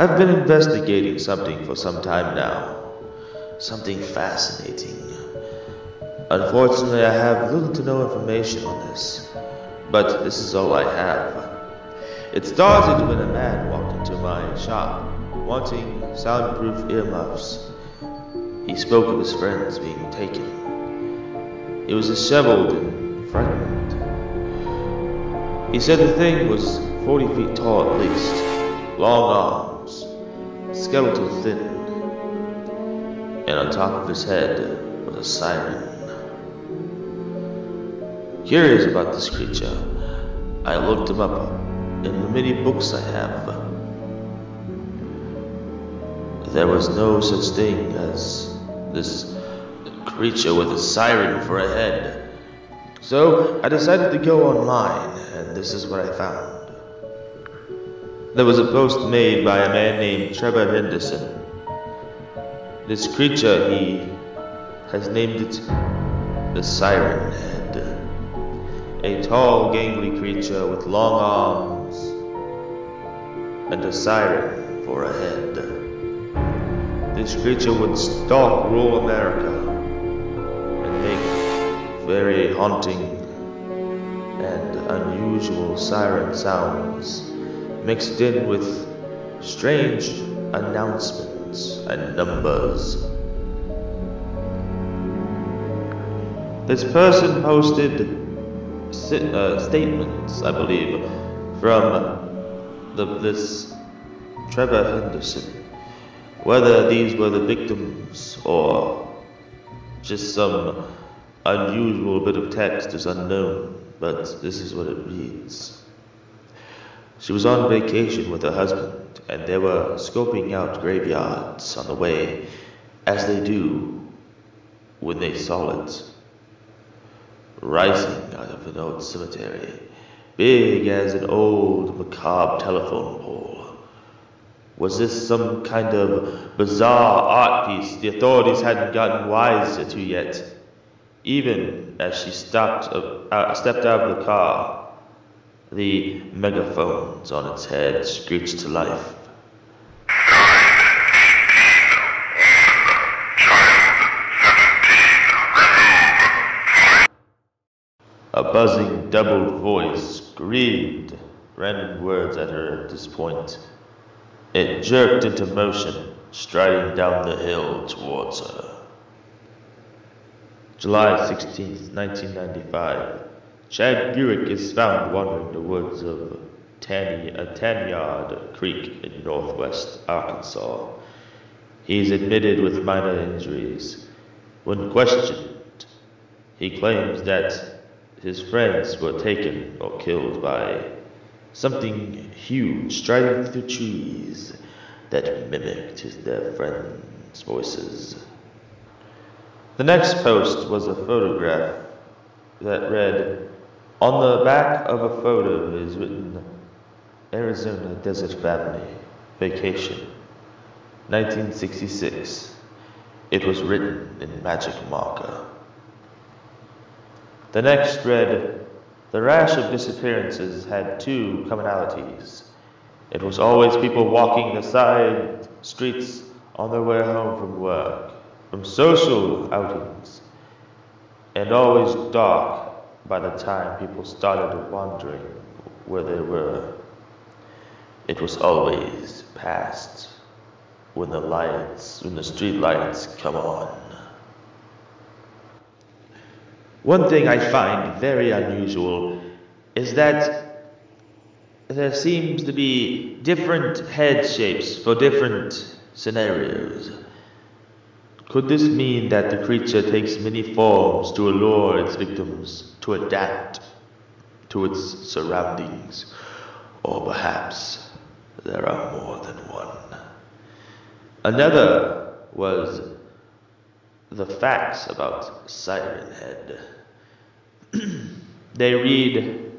I've been investigating something for some time now. Something fascinating. Unfortunately, I have little to no information on this, but this is all I have. It started when a man walked into my shop, wanting soundproof earmuffs. He spoke of his friends being taken. He was disheveled and frightened. He said the thing was 40 feet tall at least, long arms, skeletal thin, and on top of his head was a siren. Curious about this creature, I looked him up in the many books I have. There was no such thing as this creature with a siren for a head. So I decided to go online, and this is what I found. There was a post made by a man named Trevor Henderson. This creature, he has named it the Siren Head. A tall, gangly creature with long arms and a siren for a head. This creature would stalk rural America and make very haunting and unusual siren sounds mixed in with strange announcements and numbers. This person posted statements, I believe, from this Trevor Henderson. Whether these were the victims or just some unusual bit of text is unknown, but this is what it reads. She was on vacation with her husband, and they were scoping out graveyards on the way, as they do, when they saw it rising out of an old cemetery, big as an old macabre telephone pole. Was this some kind of bizarre art piece the authorities hadn't gotten wiser to yet? Even as she stepped out of the car, the megaphones on its head screeched to life. A buzzing double voice screamed random words at her at this point. It jerked into motion, striding down the hill towards her. July 16th, 1995. Chad Buick is found wandering the woods of Tanyard Creek in northwest Arkansas. He's admitted with minor injuries. When questioned, he claims that his friends were taken or killed by something huge striding through trees that mimicked their friends' voices. The next post was a photograph that read, "On the back of a photo is written Arizona Desert Family, Vacation, 1966. It was written in magic marker." The next read, "The rash of disappearances had two commonalities. It was always people walking the side streets on their way home from work, from social outings, and always dark by the time people started wondering where they were. It was always past when the street lights come on." One thing I find very unusual is that there seems to be different head shapes for different scenarios. Could this mean that the creature takes many forms to allure its victims to adapt to its surroundings? Or perhaps there are more than one. Another was the facts about Siren Head. They read,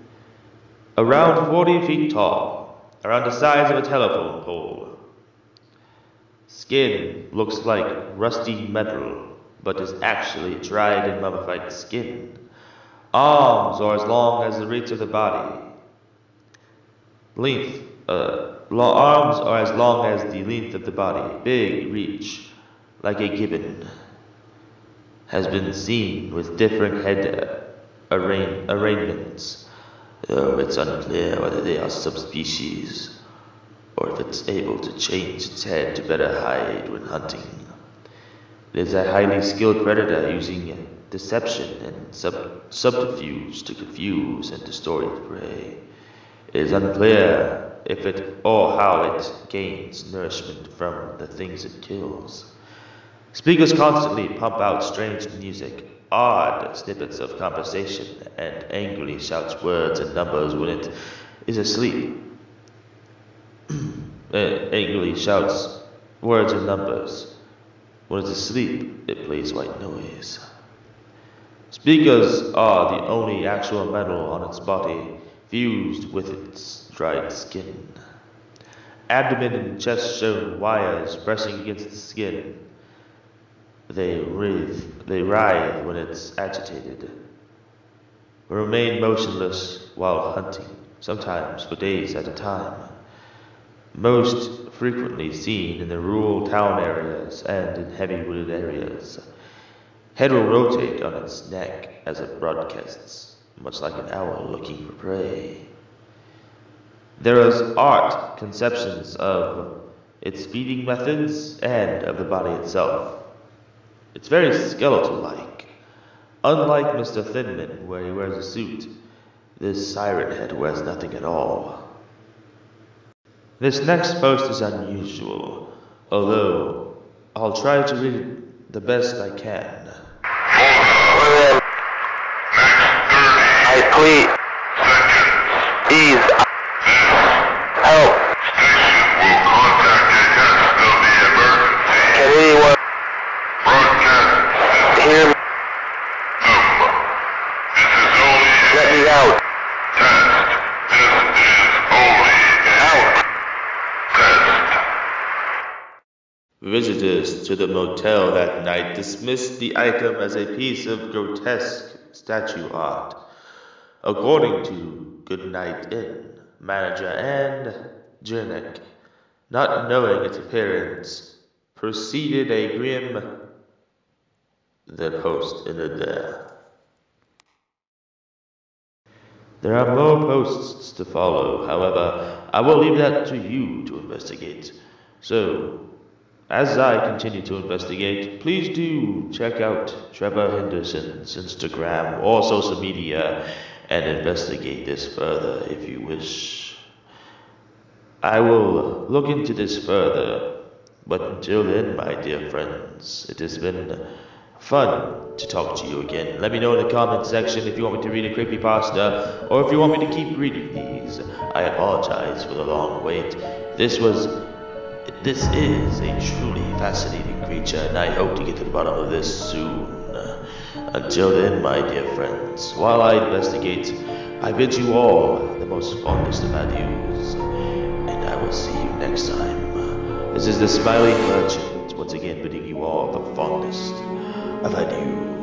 around 40 feet tall, around the size of a telephone pole. Skin looks like rusty metal, but is actually dried and mummified skin. Arms are as long as the reach of the body. Length Arms are as long as the length of the body, big reach, like a gibbon. Has been seen with different head arrangements, though it's unclear whether they are subspecies or if it's able to change its head to better hide when hunting. It is a highly skilled predator using deception and subterfuge to confuse and distort its prey. It is unclear if it or how it gains nourishment from the things it kills. Speakers constantly pump out strange music, odd snippets of conversation, and angrily shouts words and numbers when it is asleep. Angrily shouts words and numbers. When it's asleep, it plays white noise. Speakers are the only actual metal on its body, fused with its dried skin. Abdomen and chest show wires pressing against the skin. They writhe when it's agitated, but remain motionless while hunting, sometimes for days at a time. Most frequently seen in the rural town areas and in heavy wooded areas. Head will rotate on its neck as it broadcasts, much like an owl looking for prey. There is art conceptions of its feeding methods and of the body itself. It's very skeletal-like. Unlike Mr. Thinman, where he wears a suit, this Siren Head wears nothing at all. This next post is unusual, although I'll try to read it the best I can. I plead. Ease. Help. Will contact the test of the emergency. Can anyone broadcast hear me? No. This is only. Let me out. Test. This is only. Out. Visitors to the motel that night dismissed the item as a piece of grotesque statue art. According to Goodnight Inn manager and Jernick, not knowing its appearance, proceeded a grim. The post ended there. There are more posts to follow, however, I will leave that to you to investigate. So, as I continue to investigate, please do check out Trevor Henderson's Instagram or social media and investigate this further if you wish. I will look into this further, but until then, my dear friends, it has been fun to talk to you again. Let me know in the comment section if you want me to read a creepypasta or if you want me to keep reading these. I apologize for the long wait. This is a truly fascinating creature, and I hope to get to the bottom of this soon. Until then, my dear friends, while I investigate, I bid you all the most fondest of adieus, and I will see you next time. This is the Smiling Merchant, once again bidding you all the fondest of adieu.